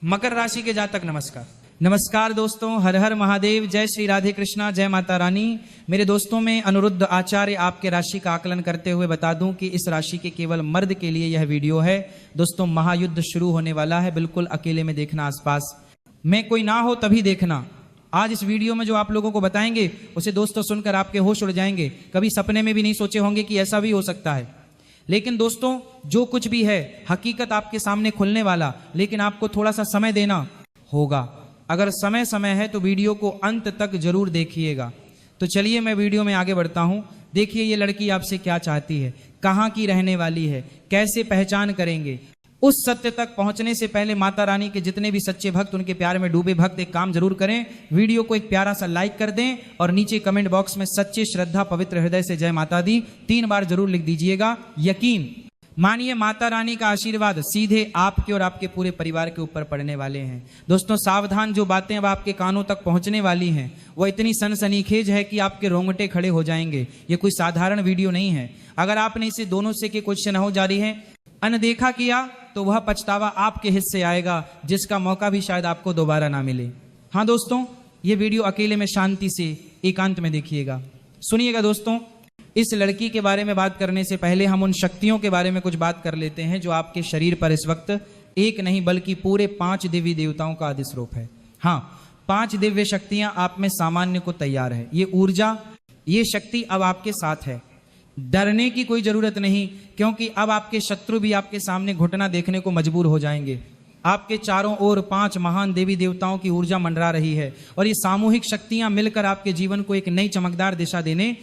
मकर राशि के जातक नमस्कार। नमस्कार दोस्तों, हर हर महादेव, जय श्री राधे कृष्णा, जय माता रानी। मेरे दोस्तों में अनुरुद्ध आचार्य आपके राशि का आकलन करते हुए बता दूं कि इस राशि के केवल मर्द के लिए यह वीडियो है। दोस्तों, महायुद्ध शुरू होने वाला है, बिल्कुल अकेले में देखना, आसपास में कोई ना हो तभी देखना। आज इस वीडियो में जो आप लोगों को बताएंगे उसे दोस्तों सुनकर आपके होश उड़ जाएंगे। कभी सपने में भी नहीं सोचे होंगे कि ऐसा भी हो सकता है। लेकिन दोस्तों, जो कुछ भी है हकीकत आपके सामने खुलने वाला, लेकिन आपको थोड़ा सा समय देना होगा। अगर समय है तो वीडियो को अंत तक जरूर देखिएगा। तो चलिए मैं वीडियो में आगे बढ़ता हूं। देखिए ये लड़की आपसे क्या चाहती है, कहां की रहने वाली है, कैसे पहचान करेंगे। उस सत्य तक पहुंचने से पहले माता रानी के जितने भी सच्चे भक्त, उनके प्यार में डूबे भक्त एक काम जरूर करें, वीडियो को एक प्यारा सा लाइक कर दें और नीचे कमेंट बॉक्स में सच्चे श्रद्धा पवित्र हृदय से जय माता दी 3 बार जरूर लिख दीजिएगा। यकीन मानिए माता रानी का आशीर्वाद सीधे आपके और आपके पूरे परिवार के ऊपर पड़ने वाले हैं। दोस्तों सावधान, जो बातें अब आपके कानों तक पहुंचने वाली हैं वो इतनी सनसनीखेज है कि आपके रोंगटे खड़े हो जाएंगे। ये कोई साधारण वीडियो नहीं है। अगर आपने इसे दोनों से के क्वेश्चन हो जारी है अनदेखा किया तो वह पछतावा आपके हिस्से आएगा, जिसका मौका भी शायद आपको दोबारा ना मिले। हाँ दोस्तों, ये वीडियो अकेले में शांति से एकांत में देखिएगा, सुनिएगा। दोस्तों, इस लड़की के बारे में बात करने से पहले हम उन शक्तियों के बारे में कुछ बात कर लेते हैं जो आपके शरीर पर इस वक्त एक नहीं बल्कि पूरे 5 देवी देवताओं का अधिस्वरूप है। हाँ, 5 दिव्य शक्तियां आप में सामान्य को तैयार है। ये ऊर्जा, ये शक्ति अब आपके साथ है। डरने की कोई जरूरत नहीं, क्योंकि अब आपके शत्रु भी आपके सामने घुटना देखने को मजबूर हो जाएंगे। आपके चारों ओर 5 महान देवी देवताओं की ऊर्जा मंडरा रही है और ये सामूहिक शक्तियां मिलकर आपके जीवन को एक नई चमकदार दिशा देने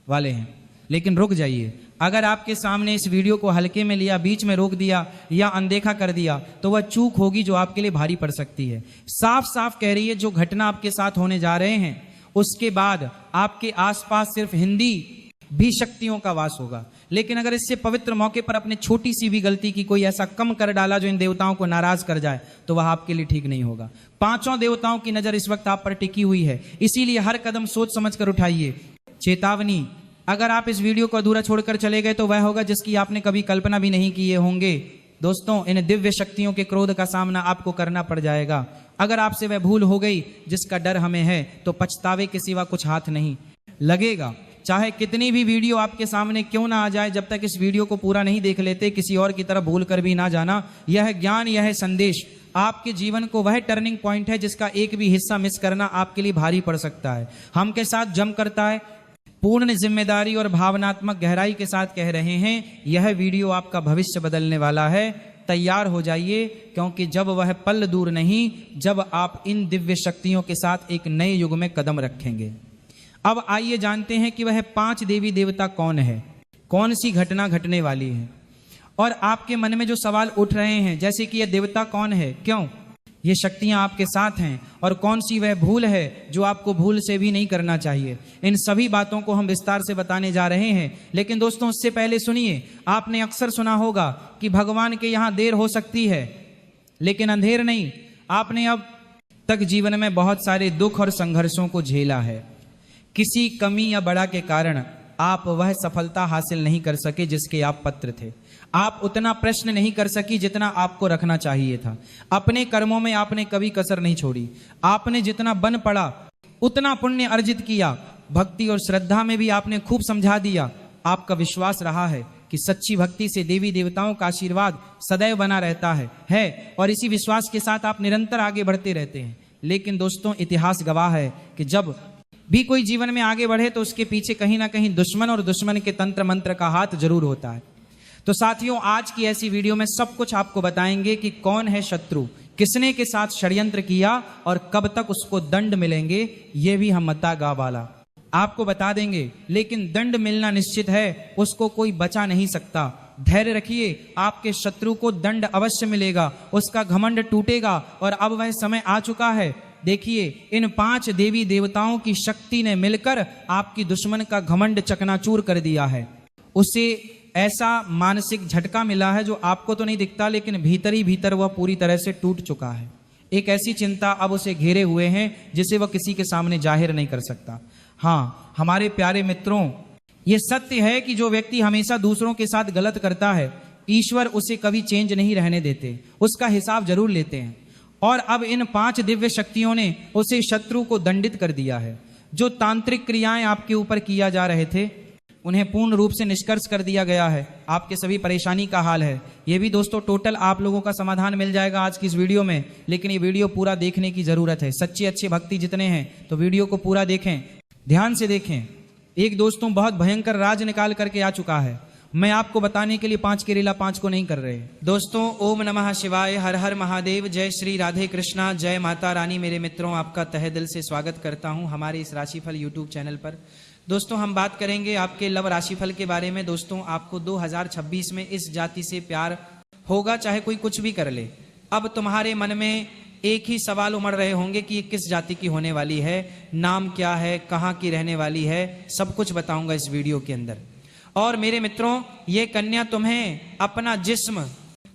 वाले हैं। लेकिन रुक जाइए, अगर आपके सामने इस वीडियो को हल्के में लिया, बीच में रोक दिया या अनदेखा कर दिया तो वह चूक होगी जो आपके लिए भारी पड़ सकती है। साफ साफ कह रही है, जो घटना आपके साथ होने जा रहे हैं उसके बाद आपके आसपास सिर्फ हिंदी भी शक्तियों का वास होगा। लेकिन अगर इससे पवित्र मौके पर अपने छोटी सी भी गलती की कोई ऐसा कम कर डाला जो इन देवताओं को नाराज कर जाए तो वह आपके लिए ठीक नहीं होगा। 5 देवताओं की नजर इस वक्त आप पर टिकी हुई है, इसीलिए हर कदम सोच समझ कर उठाइए। चेतावनी, अगर आप इस वीडियो को अधूरा छोड़कर चले गए तो वह होगा जिसकी आपने कभी कल्पना भी नहीं किए होंगे। दोस्तों, इन दिव्य शक्तियों के क्रोध का सामना आपको करना पड़ जाएगा। अगर आपसे वह भूल हो गई जिसका डर हमें है तो पछतावे के सिवा कुछ हाथ नहीं लगेगा। चाहे कितनी भी वीडियो आपके सामने क्यों ना आ जाए, जब तक इस वीडियो को पूरा नहीं देख लेते किसी और की तरफ भूल कर भी ना जाना। यह ज्ञान, यह संदेश आपके जीवन को वह टर्निंग पॉइंट है जिसका एक भी हिस्सा मिस करना आपके लिए भारी पड़ सकता है। हम के साथ जम करता है, पूर्ण जिम्मेदारी और भावनात्मक गहराई के साथ कह रहे हैं, यह वीडियो आपका भविष्य बदलने वाला है। तैयार हो जाइए, क्योंकि जब वह पल दूर नहीं जब आप इन दिव्य शक्तियों के साथ एक नए युग में कदम रखेंगे। अब आइए जानते हैं कि वह 5 देवी देवता कौन है, कौन सी घटना घटने वाली है। और आपके मन में जो सवाल उठ रहे हैं, जैसे कि यह देवता कौन है, क्यों ये शक्तियां आपके साथ हैं और कौन सी वह भूल है जो आपको भूल से भी नहीं करना चाहिए, इन सभी बातों को हम विस्तार से बताने जा रहे हैं। लेकिन दोस्तों, उससे पहले सुनिए, आपने अक्सर सुना होगा कि भगवान के यहाँ देर हो सकती है लेकिन अंधेर नहीं। आपने अब तक जीवन में बहुत सारे दुख और संघर्षों को झेला है। किसी कमी या बड़ा के कारण आप वह सफलता हासिल नहीं कर सके जिसके आप पात्र थे। आप उतना प्रश्न नहीं कर सकी जितना आपको रखना चाहिए था। अपने कर्मों में आपने कभी कसर नहीं छोड़ी। आपने जितना बन पड़ा उतना पुण्य अर्जित किया। भक्ति और श्रद्धा में भी आपने खूब समझा दिया। आपका विश्वास रहा है कि सच्ची भक्ति से देवी देवताओं का आशीर्वाद सदैव बना रहता है और इसी विश्वास के साथ आप निरंतर आगे बढ़ते रहते हैं। लेकिन दोस्तों, इतिहास गवाह है कि जब भी कोई जीवन में आगे बढ़े तो उसके पीछे कहीं ना कहीं दुश्मन और दुश्मन के तंत्र मंत्र का हाथ जरूर होता है। तो साथियों, आज की ऐसी वीडियो में सब कुछ आपको बताएंगे कि कौन है शत्रु, किसने के साथ षड्यंत्र किया और कब तक उसको दंड मिलेंगे, ये भी हम मता गा वाला आपको बता देंगे। लेकिन दंड मिलना निश्चित है, उसको कोई बचा नहीं सकता। धैर्य रखिए, आपके शत्रु को दंड अवश्य मिलेगा, उसका घमंड टूटेगा और अब वह समय आ चुका है। देखिए, इन 5 देवी देवताओं की शक्ति ने मिलकर आपकी दुश्मन का घमंड चकनाचूर कर दिया है। उसे ऐसा मानसिक झटका मिला है जो आपको तो नहीं दिखता, लेकिन भीतर ही भीतर वह पूरी तरह से टूट चुका है। एक ऐसी चिंता अब उसे घेरे हुए हैं जिसे वह किसी के सामने जाहिर नहीं कर सकता। हाँ हमारे प्यारे मित्रों, ये सत्य है कि जो व्यक्ति हमेशा दूसरों के साथ गलत करता है, ईश्वर उसे कभी चेंज नहीं रहने देते, उसका हिसाब जरूर लेते हैं। और अब इन 5 दिव्य शक्तियों ने उसे शत्रु को दंडित कर दिया है। जो तांत्रिक क्रियाएं आपके ऊपर किया जा रहे थे उन्हें पूर्ण रूप से निष्कर्ष कर दिया गया है। आपके सभी परेशानी का हाल है। ये भी दोस्तों टोटल आप लोगों का समाधान मिल जाएगा आज की इस वीडियो में, लेकिन ये वीडियो पूरा देखने की जरूरत है। सच्चे अच्छे भक्ति जितने हैं तो वीडियो को पूरा देखें, ध्यान से देखें। एक दोस्तों बहुत भयंकर राज निकाल करके आ चुका है। मैं आपको बताने के लिए 5 की लीला 5 को नहीं कर रहे। दोस्तों ओम नमः शिवाय, हर हर महादेव, जय श्री राधे कृष्णा, जय माता रानी। मेरे मित्रों आपका तहे दिल से स्वागत करता हूं हमारे इस राशिफल यूट्यूब चैनल पर। दोस्तों हम बात करेंगे आपके लव राशिफल के बारे में। दोस्तों आपको 2026 में इस जाति से प्यार होगा, चाहे कोई कुछ भी कर ले। अब तुम्हारे मन में एक ही सवाल उमड़ रहे होंगे कि ये किस जाति की होने वाली है, नाम क्या है, कहाँ की रहने वाली है, सब कुछ बताऊंगा इस वीडियो के अंदर। और मेरे मित्रों ये कन्या तुम्हें अपना जिस्म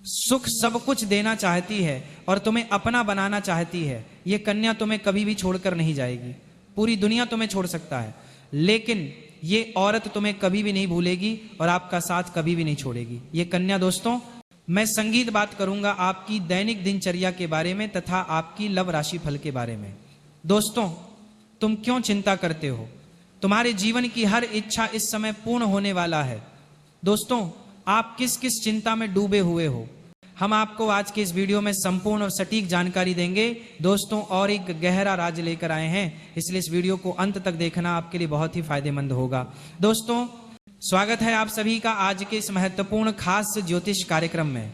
सुख सब कुछ देना चाहती है और तुम्हें अपना बनाना चाहती है। ये कन्या तुम्हें कभी भी छोड़कर नहीं जाएगी। पूरी दुनिया तुम्हें छोड़ सकता है, लेकिन ये औरत तुम्हें कभी भी नहीं भूलेगी और आपका साथ कभी भी नहीं छोड़ेगी। ये कन्या दोस्तों, मैं संगीत बात करूंगा आपकी दैनिक दिनचर्या के बारे में तथा आपकी लव राशि फल के बारे में। दोस्तों तुम क्यों चिंता करते हो? तुम्हारे जीवन की हर इच्छा इस समय पूर्ण होने वाला है। दोस्तों आप किस किस चिंता में डूबे हुए हो, हम आपको आज के इस वीडियो में संपूर्ण और सटीक जानकारी देंगे। दोस्तों और एक गहरा राज लेकर आए हैं, इसलिए इस वीडियो को अंत तक देखना आपके लिए बहुत ही फायदेमंद होगा। दोस्तों स्वागत है आप सभी का आज के इस महत्वपूर्ण खास ज्योतिष कार्यक्रम में।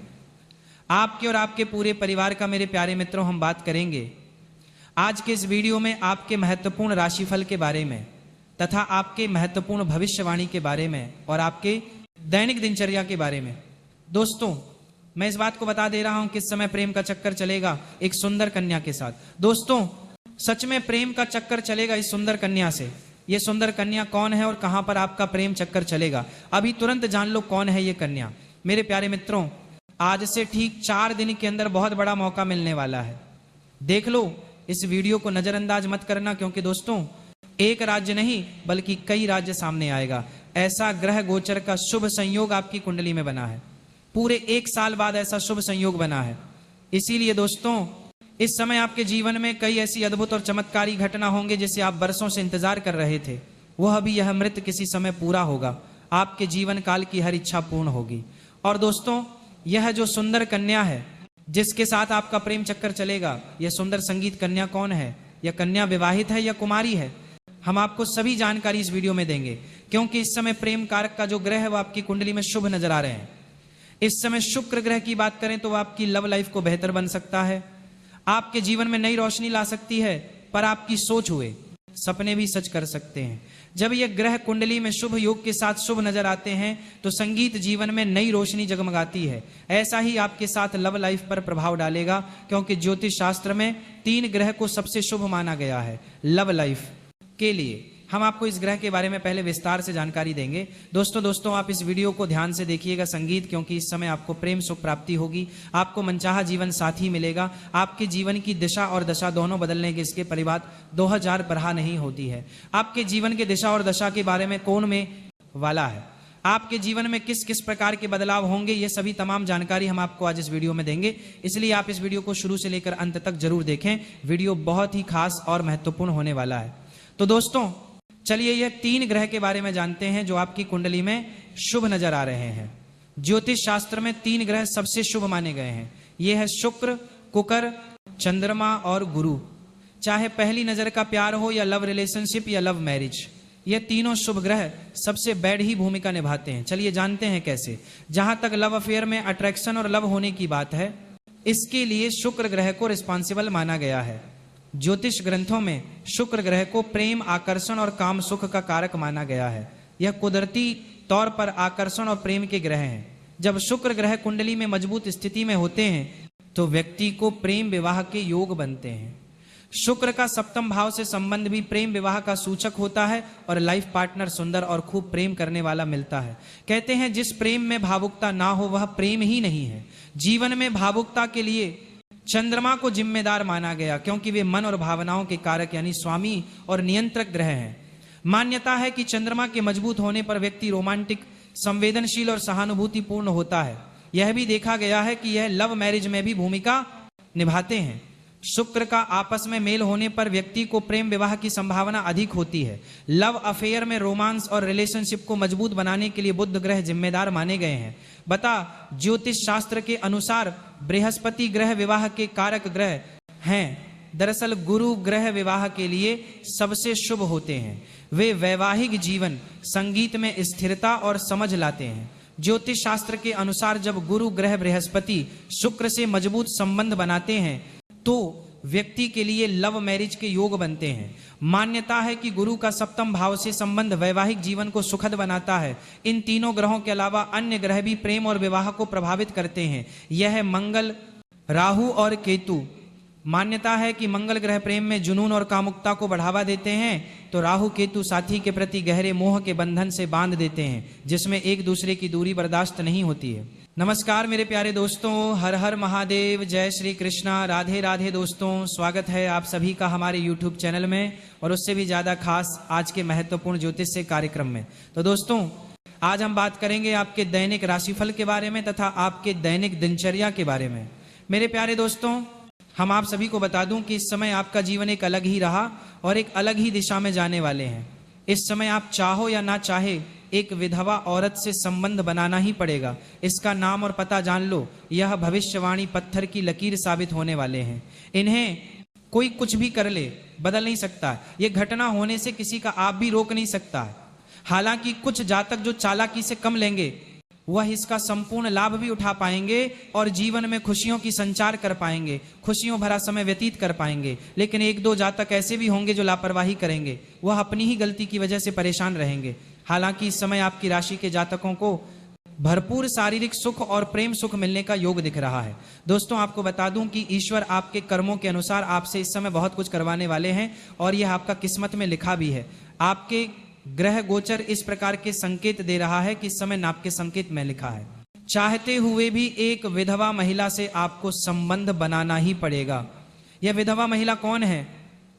आपके और आपके पूरे परिवार का मेरे प्यारे मित्रों हम बात करेंगे आज के इस वीडियो में आपके महत्वपूर्ण राशिफल के बारे में तथा आपके महत्वपूर्ण भविष्यवाणी के बारे में और आपके दैनिक दिनचर्या के बारे में। दोस्तों मैं इस बात को बता दे रहा हूं किस समय प्रेम का चक्कर चलेगा एक सुंदर कन्या के साथ। दोस्तों सच में प्रेम का चक्कर चलेगा इस सुंदर कन्या से। ये सुंदर कन्या कौन है और कहां पर आपका प्रेम चक्कर चलेगा, अभी तुरंत जान लो कौन है ये कन्या। मेरे प्यारे मित्रों आज से ठीक 4 दिन के अंदर बहुत बड़ा मौका मिलने वाला है। देख लो, इस वीडियो को नजरअंदाज मत करना, क्योंकि दोस्तों एक राज्य नहीं बल्कि कई राज्य सामने आएगा। ऐसा ग्रह गोचर का शुभ संयोग आपकी कुंडली में बना है। पूरे 1 साल बाद ऐसा शुभ संयोग बना है। इसीलिए दोस्तों इस समय आपके जीवन में कई ऐसी अद्भुत और चमत्कारी घटना होंगे जिसे आप बरसों से इंतजार कर रहे थे। वह भी यह मृत किसी समय पूरा होगा। आपके जीवन काल की हर इच्छा पूर्ण होगी। और दोस्तों यह जो सुंदर कन्या है जिसके साथ आपका प्रेम चक्कर चलेगा, यह सुंदर संगीत कन्या कौन है? यह कन्या विवाहित है या कुमारी है? हम आपको सभी जानकारी इस वीडियो में देंगे, क्योंकि इस समय प्रेम कारक का जो ग्रह है वो आपकी कुंडली में शुभ नजर आ रहे हैं। इस समय शुक्र ग्रह की बात करें तो आपकी लव लाइफ को बेहतर बन सकता है, आपके जीवन में नई रोशनी ला सकती है, पर आपकी सोच हुए सपने भी सच कर सकते हैं। जब ये ग्रह कुंडली में शुभ योग के साथ शुभ नजर आते हैं तो संगीत जीवन में नई रोशनी जगमगाती है। ऐसा ही आपके साथ लव लाइफ पर प्रभाव डालेगा, क्योंकि ज्योतिष शास्त्र में 3 ग्रह को सबसे शुभ माना गया है लव लाइफ के लिए। हम आपको इस ग्रह के बारे में पहले विस्तार से जानकारी देंगे। दोस्तों आप इस वीडियो को ध्यान से देखिएगा संगीत, क्योंकि इस समय आपको प्रेम सुख प्राप्ति होगी, आपको मनचाहा जीवन साथी मिलेगा। आपके जीवन की दिशा और दशा दोनों बदलने के इसके परिवार 2000 बरहा नहीं होती है। आपके जीवन के दिशा और दशा के बारे में कौन में वाला है, आपके जीवन में किस किस प्रकार के बदलाव होंगे, ये सभी तमाम जानकारी हम आपको आज इस वीडियो में देंगे। इसलिए आप इस वीडियो को शुरू से लेकर अंत तक जरूर देखें। वीडियो बहुत ही खास और महत्वपूर्ण होने वाला है। तो दोस्तों चलिए यह 3 ग्रह के बारे में जानते हैं जो आपकी कुंडली में शुभ नजर आ रहे हैं। ज्योतिष शास्त्र में 3 ग्रह सबसे शुभ माने गए हैं। यह है शुक्र, कुकर, चंद्रमा और गुरु। चाहे पहली नजर का प्यार हो या लव रिलेशनशिप या लव मैरिज, ये तीनों शुभ ग्रह सबसे बैड ही भूमिका निभाते हैं। चलिए जानते हैं कैसे। जहां तक लव अफेयर में अट्रैक्शन और लव होने की बात है, इसके लिए शुक्र ग्रह को रिस्पॉन्सिबल माना गया है। ज्योतिष ग्रंथों में शुक्र ग्रह को प्रेम, आकर्षण और काम सुख का कारक माना गया है। यह कुदरती तौर पर आकर्षण और प्रेम के ग्रह हैं। जब शुक्र ग्रह कुंडली में मजबूत स्थिति में होते हैं तो व्यक्ति को प्रेम विवाह के योग बनते हैं। शुक्र का 7म भाव से संबंध भी प्रेम विवाह का सूचक होता है और लाइफ पार्टनर सुंदर और खूब प्रेम करने वाला मिलता है। कहते हैं जिस प्रेम में भावुकता ना हो वह प्रेम ही नहीं है। जीवन में भावुकता के लिए चंद्रमा को जिम्मेदार माना गया, क्योंकि वे मन और भावनाओं के कारक यानी स्वामी और नियंत्रक ग्रह हैं। मान्यता है कि चंद्रमा के मजबूत होने पर व्यक्ति रोमांटिक, संवेदनशील और सहानुभूतिपूर्ण होता है। यह भी देखा गया है कि यह लव मैरिज में भी भूमिका निभाते हैं। शुक्र का आपस में मेल होने पर व्यक्ति को प्रेम विवाह की संभावना अधिक होती है। लव अफेयर में रोमांस और रिलेशनशिप को मजबूत बनाने के लिए बुध ग्रह जिम्मेदार माने गए हैं। बता ज्योतिष शास्त्र के अनुसार बृहस्पति ग्रह विवाह के कारक ग्रह हैं। दरअसल गुरु ग्रह विवाह के लिए सबसे शुभ होते हैं। वे वैवाहिक जीवन, संगीत में स्थिरता और समझ लाते हैं। ज्योतिष शास्त्र के अनुसार जब गुरु ग्रह बृहस्पति शुक्र से मजबूत संबंध बनाते हैं तो व्यक्ति के लिए लव मैरिज के योग बनते हैं। मान्यता है कि गुरु का सप्तम भाव से संबंध वैवाहिक जीवन को सुखद बनाता है। इन तीनों ग्रहों के अलावा अन्य ग्रह भी प्रेम और विवाह को प्रभावित करते हैं। यह मंगल, राहु और केतु। मान्यता है कि मंगल ग्रह प्रेम में जुनून और कामुकता को बढ़ावा देते हैं, तो राहु केतु साथी के प्रति गहरे मोह के बंधन से बांध देते हैं, जिसमें एक दूसरे की दूरी बर्दाश्त नहीं होती है। नमस्कार मेरे प्यारे दोस्तों, हर हर महादेव, जय श्री कृष्णा, राधे राधे दोस्तों। स्वागत है आप सभी का हमारे YouTube चैनल में, और उससे भी ज़्यादा खास आज के महत्वपूर्ण ज्योतिष से कार्यक्रम में। तो दोस्तों, आज हम बात करेंगे आपके दैनिक राशिफल के बारे में तथा आपके दैनिक दिनचर्या के बारे में। मेरे प्यारे दोस्तों, हम आप सभी को बता दूं कि इस समय आपका जीवन एक अलग ही रहा और एक अलग ही दिशा में जाने वाले हैं। इस समय आप चाहो या ना चाहे एक विधवा औरत से संबंध बनाना ही पड़ेगा। इसका नाम और पता जान लो, यह भविष्यवाणी पत्थर की लकीर साबित होने वाले हैं। इन्हें कोई कुछ भी कर ले, बदल नहीं सकता। ये घटना होने से किसी का आप भी रोक नहीं सकता। हालांकि कुछ जातक जो चालाकी से कम लेंगे वह इसका संपूर्ण लाभ भी उठा पाएंगे और जीवन में खुशियों की संचार कर पाएंगे, खुशियों भरा समय व्यतीत कर पाएंगे। लेकिन एक दो जातक ऐसे भी होंगे जो लापरवाही करेंगे, वह अपनी ही गलती की वजह से परेशान रहेंगे। हालांकि इस समय आपकी राशि के जातकों को भरपूर शारीरिक सुख और प्रेम सुख मिलने का योग दिख रहा है। दोस्तों, आपको बता दूं कि ईश्वर आपके कर्मों के अनुसार आपसे इस समय बहुत कुछ करवाने वाले हैं और यह आपका किस्मत में लिखा भी है। आपके ग्रह गोचर इस प्रकार के संकेत दे रहा है कि इस समय नाप के संकेत में लिखा है। चाहते हुए भी एक विधवा महिला से आपको संबंध बनाना ही पड़ेगा। यह विधवा महिला कौन है,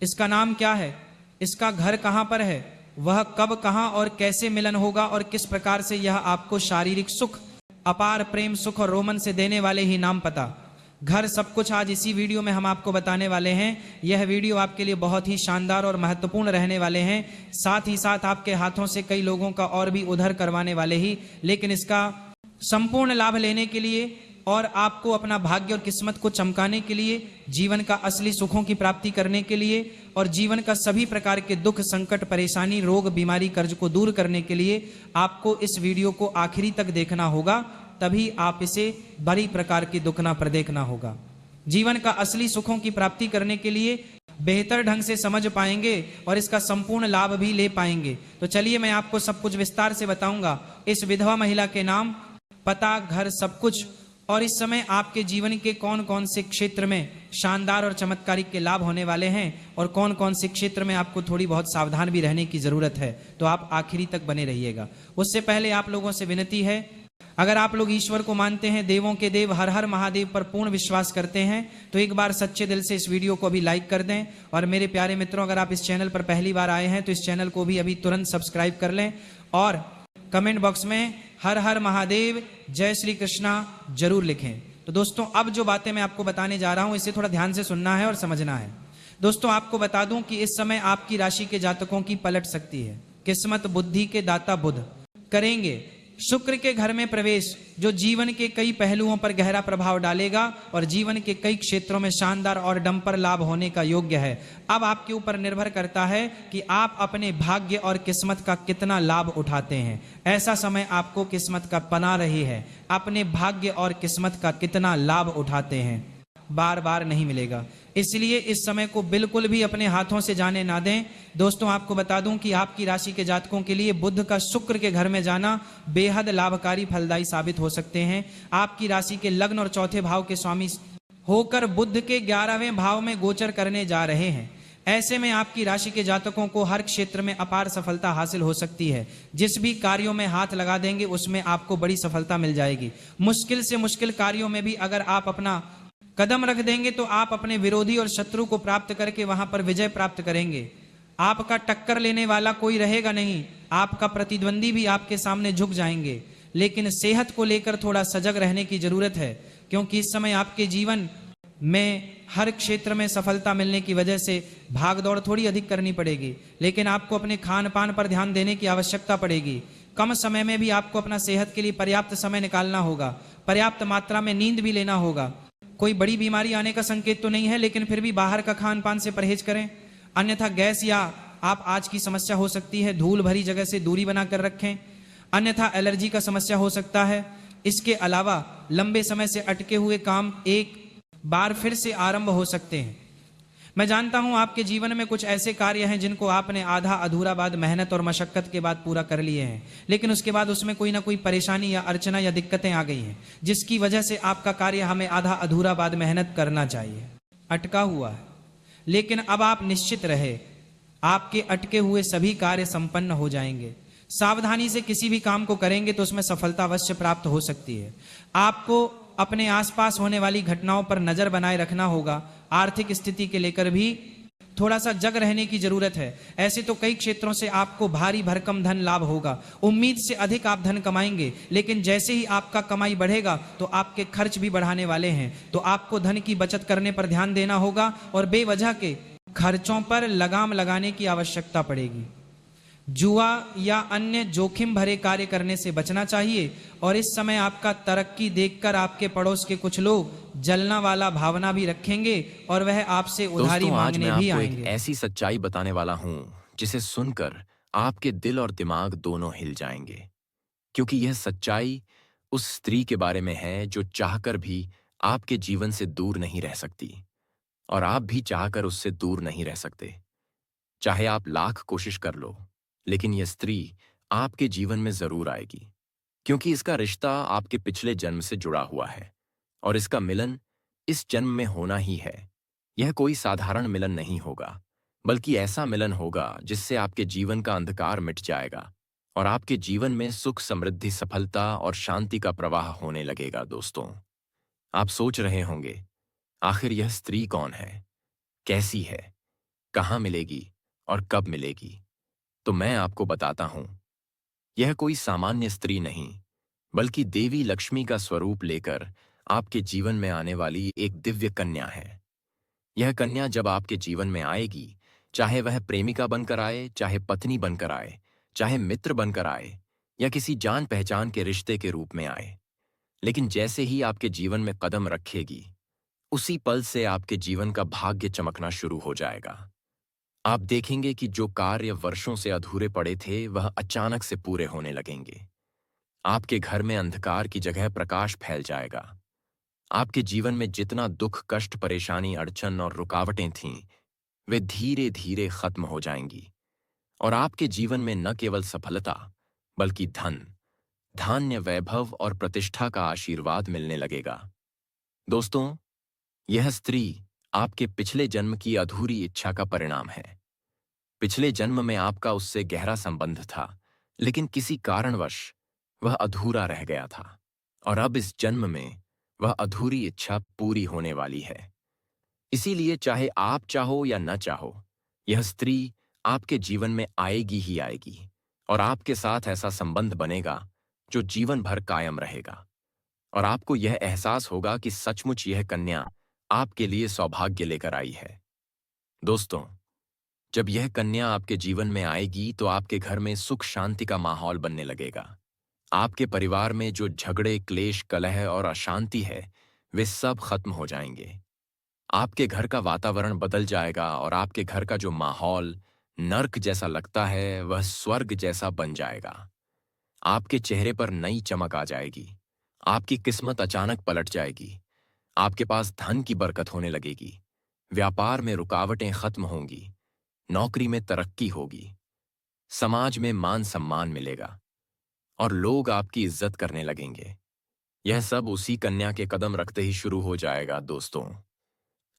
इसका नाम क्या है, इसका घर कहां पर है, वह कब, कहां और कैसे मिलन होगा और किस प्रकार से यह आपको शारीरिक सुख, अपार प्रेम सुख और रोमन से देने वाले ही नाम, पता, घर, सब कुछ आज इसी वीडियो में हम आपको बताने वाले हैं। यह वीडियो आपके लिए बहुत ही शानदार और महत्वपूर्ण रहने वाले हैं। साथ ही साथ आपके हाथों से कई लोगों का और भी उद्धार करवाने वाले ही। लेकिन इसका संपूर्ण लाभ लेने के लिए और आपको अपना भाग्य और किस्मत को चमकाने के लिए, जीवन का असली सुखों की प्राप्ति करने के लिए और जीवन का सभी प्रकार के दुख, संकट, परेशानी, रोग, बीमारी, कर्ज को दूर करने के लिए आपको इस वीडियो को आखिरी तक देखना होगा। तभी आप इसे बड़ी प्रकार की दुखना पर देखना होगा। जीवन का असली सुखों की प्राप्ति करने के लिए बेहतर ढंग से समझ पाएंगे और इसका संपूर्ण लाभ भी ले पाएंगे। तो चलिए मैं आपको सब कुछ विस्तार से बताऊंगा। इस विधवा महिला के नाम, पता, घर, सब कुछ, और इस समय आपके जीवन के कौन कौन से क्षेत्र में शानदार और चमत्कारिक के लाभ होने वाले हैं और कौन कौन से क्षेत्र में आपको थोड़ी बहुत सावधान भी रहने की जरूरत है। तो आप आखिरी तक बने रहिएगा। उससे पहले आप लोगों से विनती है, अगर आप लोग ईश्वर को मानते हैं, देवों के देव हर हर महादेव पर पूर्ण विश्वास करते हैं, तो एक बार सच्चे दिल से इस वीडियो को अभी लाइक कर दें। और मेरे प्यारे मित्रों, अगर आप इस चैनल पर पहली बार आए हैं तो इस चैनल को भी अभी तुरंत सब्सक्राइब कर लें और कमेंट बॉक्स में हर हर महादेव, जय श्री कृष्णा जरूर लिखें। तो दोस्तों, अब जो बातें मैं आपको बताने जा रहा हूं इसे थोड़ा ध्यान से सुनना है और समझना है। दोस्तों, आपको बता दूं कि इस समय आपकी राशि के जातकों की पलट सकती है। किस्मत बुद्धि के दाता बुध करेंगे शुक्र के घर में प्रवेश, जो जीवन के कई पहलुओं पर गहरा प्रभाव डालेगा और जीवन के कई क्षेत्रों में शानदार और डंपर लाभ होने का योग्य है। अब आपके ऊपर निर्भर करता है कि आप अपने भाग्य और किस्मत का कितना लाभ उठाते हैं। ऐसा समय आपको किस्मत का पना रही है। अपने भाग्य और किस्मत का कितना लाभ उठाते हैं, बार बार नहीं मिलेगा। इसलिए इस समय को बिल्कुल भी अपने हाथों से जाने ना दें। दोस्तों, आपको बता दूं कि आपकी राशि के जातकों के लिए बुध का शुक्र के घर में जाना बेहद लाभकारी, फलदायी साबित हो सकते हैं। आपकी राशि के लग्न और चौथे भाव के स्वामी होकर बुध के 11वें भाव में गोचर करने जा रहे हैं। ऐसे में आपकी राशि के जातकों को हर क्षेत्र में अपार सफलता हासिल हो सकती है। जिस भी कार्यों में हाथ लगा देंगे उसमें आपको बड़ी सफलता मिल जाएगी। मुश्किल से मुश्किल कार्यों में भी अगर आप अपना कदम रख देंगे तो आप अपने विरोधी और शत्रु को प्राप्त करके वहां पर विजय प्राप्त करेंगे। आपका टक्कर लेने वाला कोई रहेगा नहीं, आपका प्रतिद्वंदी भी आपके सामने झुक जाएंगे। लेकिन सेहत को लेकर थोड़ा सजग रहने की जरूरत है, क्योंकि इस समय आपके जीवन में हर क्षेत्र में सफलता मिलने की वजह से भाग दौड़ थोड़ी अधिक करनी पड़ेगी, लेकिन आपको अपने खान पान पर ध्यान देने की आवश्यकता पड़ेगी। कम समय में भी आपको अपना सेहत के लिए पर्याप्त समय निकालना होगा, पर्याप्त मात्रा में नींद भी लेना होगा। कोई बड़ी बीमारी आने का संकेत तो नहीं है, लेकिन फिर भी बाहर का खान पान से परहेज करें, अन्यथा गैस या आप आज की समस्या हो सकती है, धूल भरी जगह से दूरी बनाकर रखें, अन्यथा एलर्जी का समस्या हो सकता है। इसके अलावा लंबे समय से अटके हुए काम एक बार फिर से आरंभ हो सकते हैं। मैं जानता हूं आपके जीवन में कुछ ऐसे कार्य हैं जिनको आपने आधा अधूरा बाद मेहनत और मशक्कत के बाद पूरा कर लिए हैं, लेकिन उसके बाद उसमें कोई ना कोई परेशानी या अर्चना या दिक्कतें आ गई हैं, जिसकी वजह से आपका कार्य हमें आधा अधूरा बाद मेहनत करना चाहिए, अटका हुआ है। लेकिन अब आप निश्चित रहे, आपके अटके हुए सभी कार्य संपन्न हो जाएंगे। सावधानी से किसी भी काम को करेंगे तो उसमें सफलता अवश्य प्राप्त हो सकती है। आपको अपने आसपास होने वाली घटनाओं पर नजर बनाए रखना होगा। आर्थिक स्थिति के लेकर भी थोड़ा सा जग रहने की जरूरत है। ऐसे तो कई क्षेत्रों से आपको भारी भरकम धन लाभ होगा, उम्मीद से अधिक आप धन कमाएंगे, लेकिन जैसे ही आपका कमाई बढ़ेगा तो आपके खर्च भी बढ़ाने वाले हैं। तो आपको धन की बचत करने पर ध्यान देना होगा और बेवजह के खर्चों पर लगाम लगाने की आवश्यकता पड़ेगी। जुआ या अन्य जोखिम भरे कार्य करने से बचना चाहिए। और इस समय आपका तरक्की देखकर आपके पड़ोस के कुछ लोग जलना वाला भावना भी रखेंगे और वह आपसे उधारी मांगने भी आएंगे। एक ऐसी सच्चाई बताने वाला हूं जिसे सुनकर आपके दिल और दिमाग दोनों हिल जाएंगे, क्योंकि यह सच्चाई उस स्त्री के बारे में है जो चाहकर भी आपके जीवन से दूर नहीं रह सकती, और आप भी चाहकर उससे दूर नहीं रह सकते। चाहे आप लाख कोशिश कर लो, लेकिन यह स्त्री आपके जीवन में जरूर आएगी, क्योंकि इसका रिश्ता आपके पिछले जन्म से जुड़ा हुआ है और इसका मिलन इस जन्म में होना ही है। यह कोई साधारण मिलन नहीं होगा, बल्कि ऐसा मिलन होगा जिससे आपके जीवन का अंधकार मिट जाएगा और आपके जीवन में सुख, समृद्धि, सफलता और शांति का प्रवाह होने लगेगा। दोस्तों, आप सोच रहे होंगे, आखिर यह स्त्री कौन है, कैसी है, कहाँ मिलेगी और कब मिलेगी? तो मैं आपको बताता हूं। यह कोई सामान्य स्त्री नहीं, बल्कि देवी लक्ष्मी का स्वरूप लेकर आपके जीवन में आने वाली एक दिव्य कन्या है। यह कन्या जब आपके जीवन में आएगी, चाहे वह प्रेमिका बनकर आए, चाहे पत्नी बनकर आए, चाहे मित्र बनकर आए या किसी जान पहचान के रिश्ते के रूप में आए, लेकिन जैसे ही आपके जीवन में कदम रखेगी, उसी पल से आपके जीवन का भाग्य चमकना शुरू हो जाएगा। आप देखेंगे कि जो कार्य वर्षों से अधूरे पड़े थे वह अचानक से पूरे होने लगेंगे। आपके घर में अंधकार की जगह प्रकाश फैल जाएगा। आपके जीवन में जितना दुख, कष्ट, परेशानी, अड़चन और रुकावटें थीं, वे धीरे धीरे खत्म हो जाएंगी और आपके जीवन में न केवल सफलता, बल्कि धन, धान्य, वैभव और प्रतिष्ठा का आशीर्वाद मिलने लगेगा। दोस्तों, यह स्त्री आपके पिछले जन्म की अधूरी इच्छा का परिणाम है। पिछले जन्म में आपका उससे गहरा संबंध था, लेकिन किसी कारणवश वह अधूरा रह गया था, और अब इस जन्म में वह अधूरी इच्छा पूरी होने वाली है। इसीलिए चाहे आप चाहो या न चाहो, यह स्त्री आपके जीवन में आएगी ही आएगी और आपके साथ ऐसा संबंध बनेगा जो जीवन भर कायम रहेगा। और आपको यह एहसास होगा कि सचमुच यह कन्या आपके लिए सौभाग्य लेकर आई है। दोस्तों, जब यह कन्या आपके जीवन में आएगी तो आपके घर में सुख, शांति का माहौल बनने लगेगा। आपके परिवार में जो झगड़े, क्लेश, कलह और अशांति है, वे सब खत्म हो जाएंगे। आपके घर का वातावरण बदल जाएगा और आपके घर का जो माहौल नर्क जैसा लगता है वह स्वर्ग जैसा बन जाएगा। आपके चेहरे पर नई चमक आ जाएगी। आपकी किस्मत अचानक पलट जाएगी। आपके पास धन की बरकत होने लगेगी। व्यापार में रुकावटें खत्म होंगी। नौकरी में तरक्की होगी। समाज में मान सम्मान मिलेगा और लोग आपकी इज्जत करने लगेंगे। यह सब उसी कन्या के कदम रखते ही शुरू हो जाएगा। दोस्तों,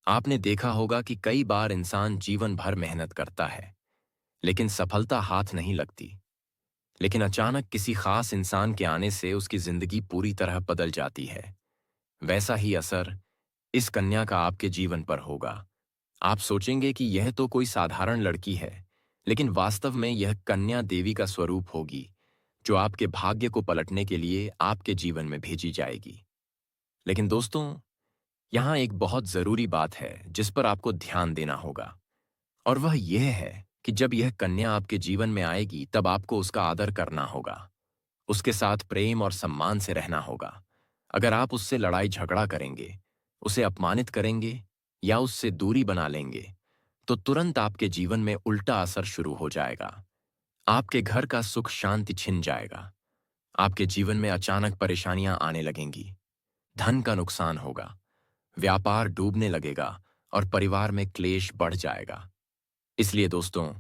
आपने देखा होगा कि कई बार इंसान जीवन भर मेहनत करता है, लेकिन सफलता हाथ नहीं लगती। लेकिन अचानक किसी खास इंसान के आने से उसकी जिंदगी पूरी तरह बदल जाती है। वैसा ही असर इस कन्या का आपके जीवन पर होगा। आप सोचेंगे कि यह तो कोई साधारण लड़की है, लेकिन वास्तव में यह कन्या देवी का स्वरूप होगी, जो आपके भाग्य को पलटने के लिए आपके जीवन में भेजी जाएगी। लेकिन दोस्तों, यहाँ एक बहुत जरूरी बात है जिस पर आपको ध्यान देना होगा, और वह यह है कि जब यह कन्या आपके जीवन में आएगी तब आपको उसका आदर करना होगा, उसके साथ प्रेम और सम्मान से रहना होगा। अगर आप उससे लड़ाई झगड़ा करेंगे, उसे अपमानित करेंगे या उससे दूरी बना लेंगे, तो तुरंत आपके जीवन में उल्टा असर शुरू हो जाएगा। आपके घर का सुख शांति छिन जाएगा। आपके जीवन में अचानक परेशानियां आने लगेंगी, धन का नुकसान होगा, व्यापार डूबने लगेगा और परिवार में क्लेश बढ़ जाएगा। इसलिए दोस्तों,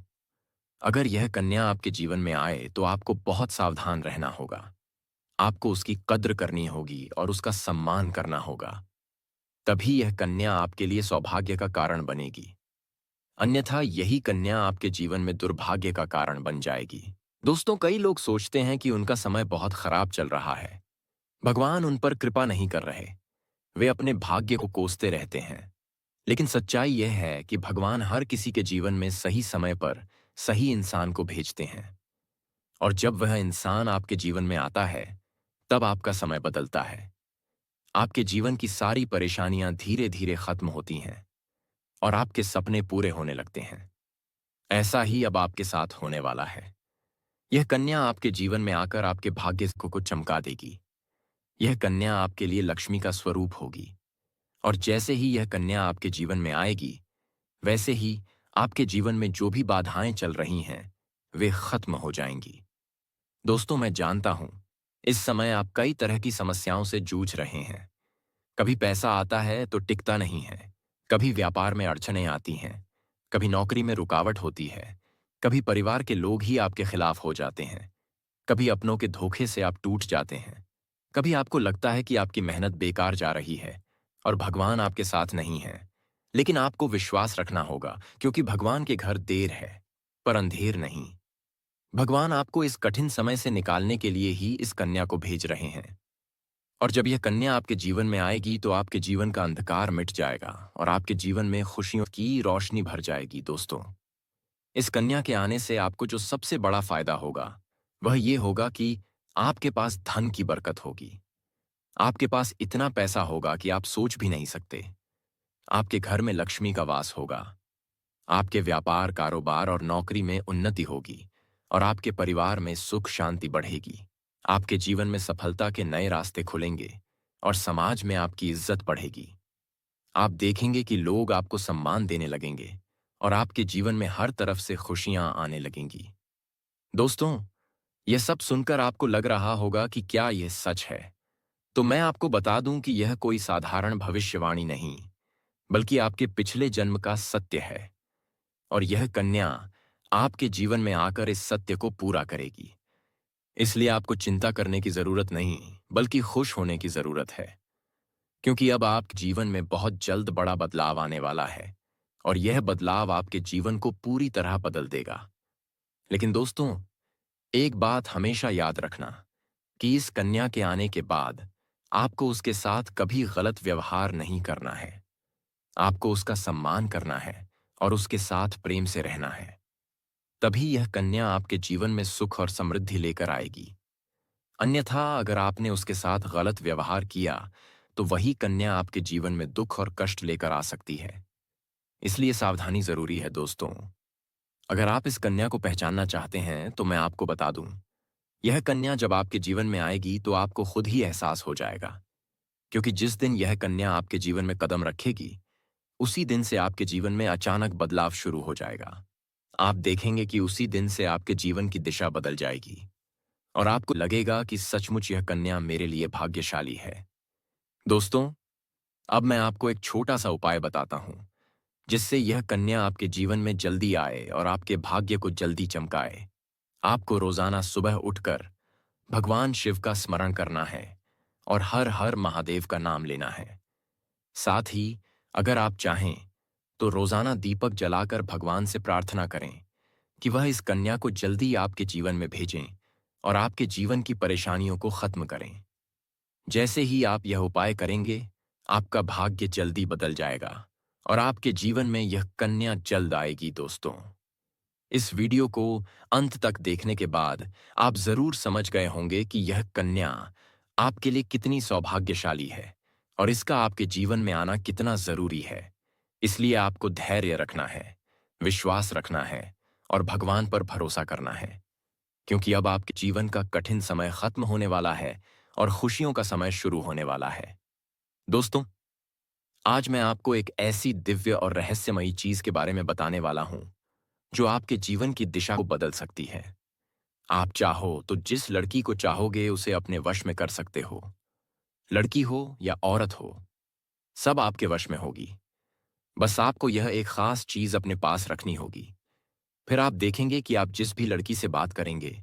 अगर यह कन्या आपके जीवन में आए तो आपको बहुत सावधान रहना होगा। आपको उसकी कद्र करनी होगी और उसका सम्मान करना होगा। तभी यह कन्या आपके लिए सौभाग्य का कारण बनेगी। अन्यथा यही कन्या आपके जीवन में दुर्भाग्य का कारण बन जाएगी। दोस्तों, कई लोग सोचते हैं कि उनका समय बहुत खराब चल रहा है, भगवान उन पर कृपा नहीं कर रहे, वे अपने भाग्य को कोसते रहते हैं। लेकिन सच्चाई यह है कि भगवान हर किसी के जीवन में सही समय पर सही इंसान को भेजते हैं, और जब वह इंसान आपके जीवन में आता है तब आपका समय बदलता है। आपके जीवन की सारी परेशानियां धीरे धीरे खत्म होती हैं और आपके सपने पूरे होने लगते हैं। ऐसा ही अब आपके साथ होने वाला है। यह कन्या आपके जीवन में आकर आपके भाग्य को चमका देगी। यह कन्या आपके लिए लक्ष्मी का स्वरूप होगी, और जैसे ही यह कन्या आपके जीवन में आएगी, वैसे ही आपके जीवन में जो भी बाधाएं चल रही हैं वे खत्म हो जाएंगी। दोस्तों, मैं जानता हूं इस समय आप कई तरह की समस्याओं से जूझ रहे हैं। कभी पैसा आता है तो टिकता नहीं है, कभी व्यापार में अड़चनें आती हैं, कभी नौकरी में रुकावट होती है, कभी परिवार के लोग ही आपके खिलाफ हो जाते हैं, कभी अपनों के धोखे से आप टूट जाते हैं, कभी आपको लगता है कि आपकी मेहनत बेकार जा रही है और भगवान आपके साथ नहीं है। लेकिन आपको विश्वास रखना होगा, क्योंकि भगवान के घर देर है पर अंधेर नहीं। भगवान आपको इस कठिन समय से निकालने के लिए ही इस कन्या को भेज रहे हैं। और जब यह कन्या आपके जीवन में आएगी तो आपके जीवन का अंधकार मिट जाएगा और आपके जीवन में खुशियों की रोशनी भर जाएगी। दोस्तों, इस कन्या के आने से आपको जो सबसे बड़ा फायदा होगा वह ये होगा कि आपके पास धन की बरकत होगी। आपके पास इतना पैसा होगा कि आप सोच भी नहीं सकते। आपके घर में लक्ष्मी का वास होगा। आपके व्यापार, कारोबार और नौकरी में उन्नति होगी और आपके परिवार में सुख शांति बढ़ेगी। आपके जीवन में सफलता के नए रास्ते खुलेंगे और समाज में आपकी इज्जत बढ़ेगी। आप देखेंगे कि लोग आपको सम्मान देने लगेंगे और आपके जीवन में हर तरफ से खुशियां आने लगेंगी। दोस्तों, यह सब सुनकर आपको लग रहा होगा कि क्या यह सच है? तो मैं आपको बता दूं कि यह कोई साधारण भविष्यवाणी नहीं, बल्कि आपके पिछले जन्म का सत्य है, और यह कन्या आपके जीवन में आकर इस सत्य को पूरा करेगी। इसलिए आपको चिंता करने की जरूरत नहीं, बल्कि खुश होने की जरूरत है, क्योंकि अब आपके जीवन में बहुत जल्द बड़ा बदलाव आने वाला है और यह बदलाव आपके जीवन को पूरी तरह बदल देगा। लेकिन दोस्तों, एक बात हमेशा याद रखना कि इस कन्या के आने के बाद आपको उसके साथ कभी गलत व्यवहार नहीं करना है। आपको उसका सम्मान करना है और उसके साथ प्रेम से रहना है। तभी यह कन्या आपके जीवन में सुख और समृद्धि लेकर आएगी। अन्यथा अगर आपने उसके साथ गलत व्यवहार किया तो वही कन्या आपके जीवन में दुख और कष्ट लेकर आ सकती है। इसलिए सावधानी जरूरी है। दोस्तों, अगर आप इस कन्या को पहचानना चाहते हैं तो मैं आपको बता दूं, यह कन्या जब आपके जीवन में आएगी तो आपको खुद ही एहसास हो जाएगा, क्योंकि जिस दिन यह कन्या आपके जीवन में कदम रखेगी उसी दिन से आपके जीवन में अचानक बदलाव शुरू हो जाएगा। आप देखेंगे कि उसी दिन से आपके जीवन की दिशा बदल जाएगी और आपको लगेगा कि सचमुच यह कन्या मेरे लिए भाग्यशाली है। दोस्तों, अब मैं आपको एक छोटा सा उपाय बताता हूं जिससे यह कन्या आपके जीवन में जल्दी आए और आपके भाग्य को जल्दी चमकाए। आपको रोजाना सुबह उठकर भगवान शिव का स्मरण करना है और हर हर महादेव का नाम लेना है। साथ ही अगर आप चाहें तो रोजाना दीपक जलाकर भगवान से प्रार्थना करें कि वह इस कन्या को जल्दी आपके जीवन में भेजें और आपके जीवन की परेशानियों को खत्म करें। जैसे ही आप यह उपाय करेंगे, आपका भाग्य जल्दी बदल जाएगा और आपके जीवन में यह कन्या जल्द आएगी। दोस्तों, इस वीडियो को अंत तक देखने के बाद आप जरूर समझ गए होंगे कि यह कन्या आपके लिए कितनी सौभाग्यशाली है और इसका आपके जीवन में आना कितना जरूरी है। इसलिए आपको धैर्य रखना है, विश्वास रखना है और भगवान पर भरोसा करना है, क्योंकि अब आपके जीवन का कठिन समय खत्म होने वाला है और खुशियों का समय शुरू होने वाला है। दोस्तों, आज मैं आपको एक ऐसी दिव्य और रहस्यमयी चीज के बारे में बताने वाला हूं जो आपके जीवन की दिशा को बदल सकती है। आप चाहो तो जिस लड़की को चाहोगे उसे अपने वश में कर सकते हो। लड़की हो या औरत हो, सब आपके वश में होगी। बस आपको यह एक खास चीज अपने पास रखनी होगी। फिर आप देखेंगे कि आप जिस भी लड़की से बात करेंगे,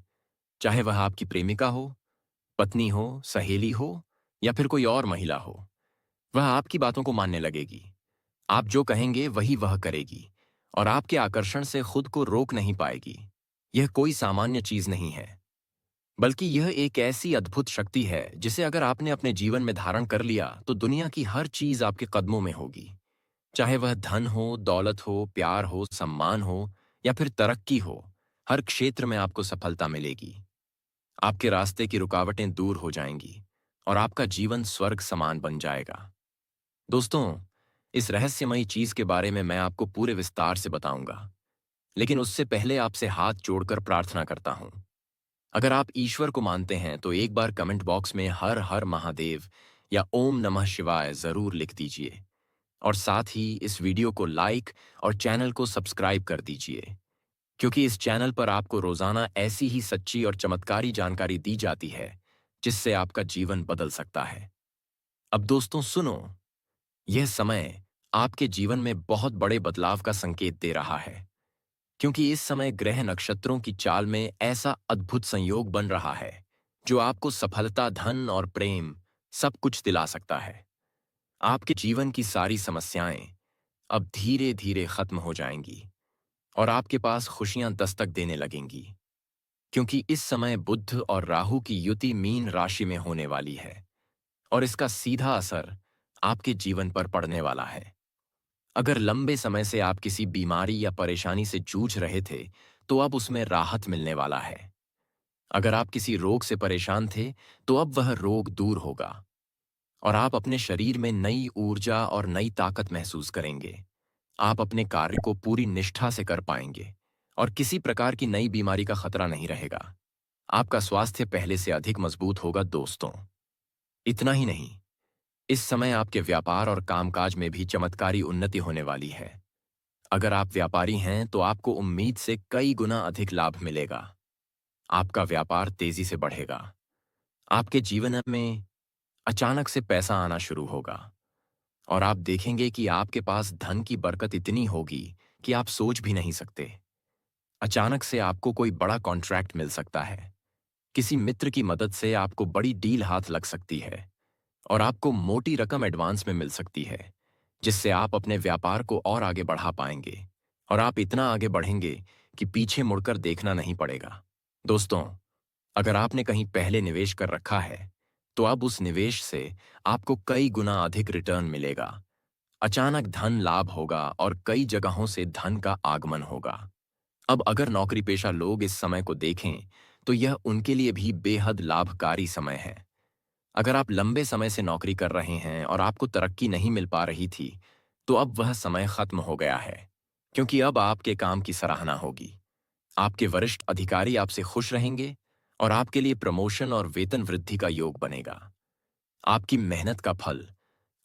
चाहे वह आपकी प्रेमिका हो, पत्नी हो, सहेली हो या फिर कोई और महिला हो, वह आपकी बातों को मानने लगेगी। आप जो कहेंगे वही वह करेगी और आपके आकर्षण से खुद को रोक नहीं पाएगी। यह कोई सामान्य चीज नहीं है, बल्कि यह एक ऐसी अद्भुत शक्ति है जिसे अगर आपने अपने जीवन में धारण कर लिया तो दुनिया की हर चीज आपके कदमों में होगी। चाहे वह धन हो, दौलत हो, प्यार हो, सम्मान हो या फिर तरक्की हो, हर क्षेत्र में आपको सफलता मिलेगी। आपके रास्ते की रुकावटें दूर हो जाएंगी और आपका जीवन स्वर्ग समान बन जाएगा। दोस्तों, इस रहस्यमयी चीज के बारे में मैं आपको पूरे विस्तार से बताऊंगा, लेकिन उससे पहले आपसे हाथ जोड़कर प्रार्थना करता हूं। अगर आप ईश्वर को मानते हैं तो एक बार कमेंट बॉक्स में हर हर महादेव या ओम नमः शिवाय जरूर लिख दीजिए और साथ ही इस वीडियो को लाइक और चैनल को सब्सक्राइब कर दीजिए, क्योंकि इस चैनल पर आपको रोजाना ऐसी ही सच्ची और चमत्कारी जानकारी दी जाती है जिससे आपका जीवन बदल सकता है। अब दोस्तों सुनो, यह समय आपके जीवन में बहुत बड़े बदलाव का संकेत दे रहा है, क्योंकि इस समय ग्रह नक्षत्रों की चाल में ऐसा अद्भुत संयोग बन रहा है जो आपको सफलता, धन और प्रेम सब कुछ दिला सकता है। आपके जीवन की सारी समस्याएं अब धीरे धीरे खत्म हो जाएंगी और आपके पास खुशियां दस्तक देने लगेंगी, क्योंकि इस समय बुध और राहु की युति मीन राशि में होने वाली है और इसका सीधा असर आपके जीवन पर पड़ने वाला है। अगर लंबे समय से आप किसी बीमारी या परेशानी से जूझ रहे थे तो अब उसमें राहत मिलने वाला है। अगर आप किसी रोग से परेशान थे तो अब वह रोग दूर होगा और आप अपने शरीर में नई ऊर्जा और नई ताकत महसूस करेंगे। आप अपने कार्य को पूरी निष्ठा से कर पाएंगे और किसी प्रकार की नई बीमारी का खतरा नहीं रहेगा। आपका स्वास्थ्य पहले से अधिक मजबूत होगा दोस्तों। इतना ही नहीं, इस समय आपके व्यापार और कामकाज में भी चमत्कारी उन्नति होने वाली है। अगर आप व्यापारी हैं तो आपको उम्मीद से कई गुना अधिक लाभ मिलेगा। आपका व्यापार तेजी से बढ़ेगा। आपके जीवन में अचानक से पैसा आना शुरू होगा और आप देखेंगे कि आपके पास धन की बरकत इतनी होगी कि आप सोच भी नहीं सकते। अचानक से आपको कोई बड़ा कॉन्ट्रैक्ट मिल सकता है। किसी मित्र की मदद से आपको बड़ी डील हाथ लग सकती है और आपको मोटी रकम एडवांस में मिल सकती है, जिससे आप अपने व्यापार को और आगे बढ़ा पाएंगे और आप इतना आगे बढ़ेंगे कि पीछे मुड़कर देखना नहीं पड़ेगा। दोस्तों, अगर आपने कहीं पहले निवेश कर रखा है तो अब उस निवेश से आपको कई गुना अधिक रिटर्न मिलेगा। अचानक धन लाभ होगा और कई जगहों से धन का आगमन होगा। अब अगर नौकरी पेशा लोग इस समय को देखें तो यह उनके लिए भी बेहद लाभकारी समय है। अगर आप लंबे समय से नौकरी कर रहे हैं और आपको तरक्की नहीं मिल पा रही थी तो अब वह समय खत्म हो गया है, क्योंकि अब आपके काम की सराहना होगी। आपके वरिष्ठ अधिकारी आपसे खुश रहेंगे और आपके लिए प्रमोशन और वेतन वृद्धि का योग बनेगा। आपकी मेहनत का फल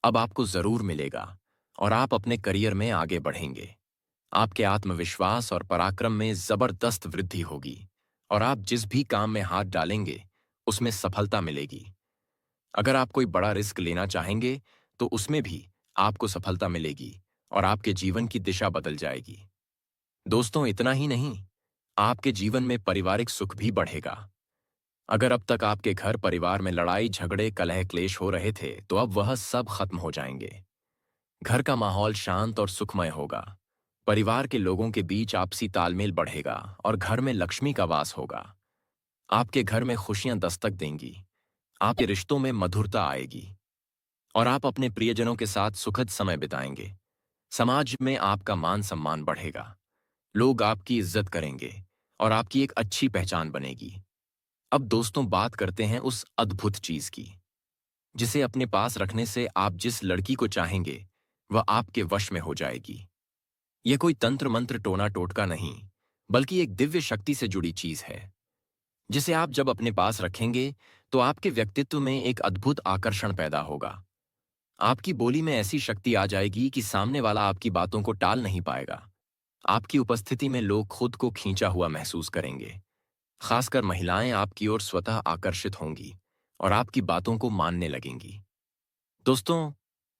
अब आपको जरूर मिलेगा और आप अपने करियर में आगे बढ़ेंगे। आपके आत्मविश्वास और पराक्रम में जबरदस्त वृद्धि होगी और आप जिस भी काम में हाथ डालेंगे उसमें सफलता मिलेगी। अगर आप कोई बड़ा रिस्क लेना चाहेंगे तो उसमें भी आपको सफलता मिलेगी और आपके जीवन की दिशा बदल जाएगी। दोस्तों, इतना ही नहीं, आपके जीवन में पारिवारिक सुख भी बढ़ेगा। अगर अब तक आपके घर परिवार में लड़ाई झगड़े कलह क्लेश हो रहे थे तो अब वह सब खत्म हो जाएंगे। घर का माहौल शांत और सुखमय होगा। परिवार के लोगों के बीच आपसी तालमेल बढ़ेगा और घर में लक्ष्मी का वास होगा। आपके घर में खुशियां दस्तक देंगी। आपके रिश्तों में मधुरता आएगी और आप अपने प्रियजनों के साथ सुखद समय बिताएंगे। समाज में आपका मान सम्मान बढ़ेगा। लोग आपकी इज्जत करेंगे और आपकी एक अच्छी पहचान बनेगी। अब दोस्तों, बात करते हैं उस अद्भुत चीज की जिसे अपने पास रखने से आप जिस लड़की को चाहेंगे वह आपके वश में हो जाएगी। यह कोई तंत्र मंत्र टोना टोटका नहीं, बल्कि एक दिव्य शक्ति से जुड़ी चीज है, जिसे आप जब अपने पास रखेंगे तो आपके व्यक्तित्व में एक अद्भुत आकर्षण पैदा होगा। आपकी बोली में ऐसी शक्ति आ जाएगी कि सामने वाला आपकी बातों को टाल नहीं पाएगा। आपकी उपस्थिति में लोग खुद को खींचा हुआ महसूस करेंगे। खासकर महिलाएं आपकी ओर स्वतः आकर्षित होंगी और आपकी बातों को मानने लगेंगी। दोस्तों,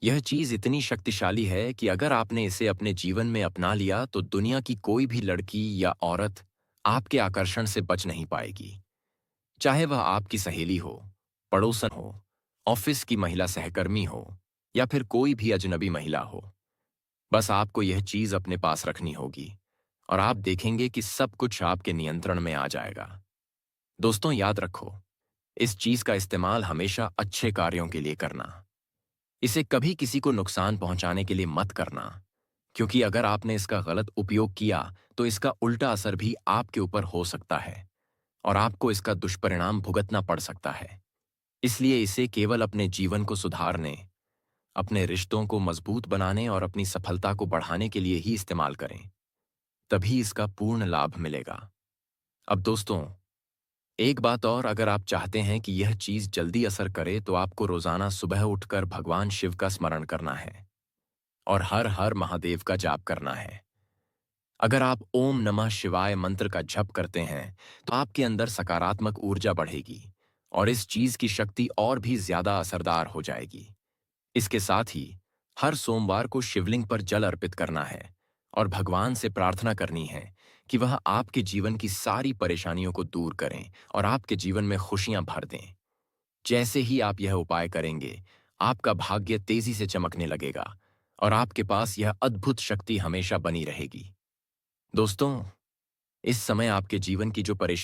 यह चीज इतनी शक्तिशाली है कि अगर आपने इसे अपने जीवन में अपना लिया तो दुनिया की कोई भी लड़की या औरत आपके आकर्षण से बच नहीं पाएगी। चाहे वह आपकी सहेली हो, पड़ोसन हो, ऑफिस की महिला सहकर्मी हो या फिर कोई भी अजनबी महिला हो। बस आपको यह चीज अपने पास रखनी होगी और आप देखेंगे कि सब कुछ आपके नियंत्रण में आ जाएगा। दोस्तों, याद रखो, इस चीज का इस्तेमाल हमेशा अच्छे कार्यों के लिए करना। इसे कभी किसी को नुकसान पहुंचाने के लिए मत करना, क्योंकि अगर आपने इसका गलत उपयोग किया तो इसका उल्टा असर भी आपके ऊपर हो सकता है और आपको इसका दुष्परिणाम भुगतना पड़ सकता है। इसलिए इसे केवल अपने जीवन को सुधारने, अपने रिश्तों को मजबूत बनाने और अपनी सफलता को बढ़ाने के लिए ही इस्तेमाल करें। तभी इसका पूर्ण लाभ मिलेगा। अब दोस्तों, एक बात और, अगर आप चाहते हैं कि यह चीज जल्दी असर करे तो आपको रोजाना सुबह उठकर भगवान शिव का स्मरण करना है और हर हर महादेव का जाप करना है। अगर आप ओम नमः शिवाय मंत्र का जप करते हैं तो आपके अंदर सकारात्मक ऊर्जा बढ़ेगी और इस चीज की शक्ति और भी ज्यादा असरदार हो जाएगी। इसके साथ ही हर सोमवार को शिवलिंग पर जल अर्पित करना है और भगवान से प्रार्थना करनी है कि वह आपके जीवन की सारी परेशानियों को दूर करें और आपके जीवन में खुशियां भर दें। जैसे ही आप यह उपाय करेंगे, आपका भाग्य तेजी से चमकने लगेगा और आपके पास यह अद्भुत शक्ति हमेशा बनी रहेगी। दोस्तों, इस समय आपके जीवन की जो परेशानी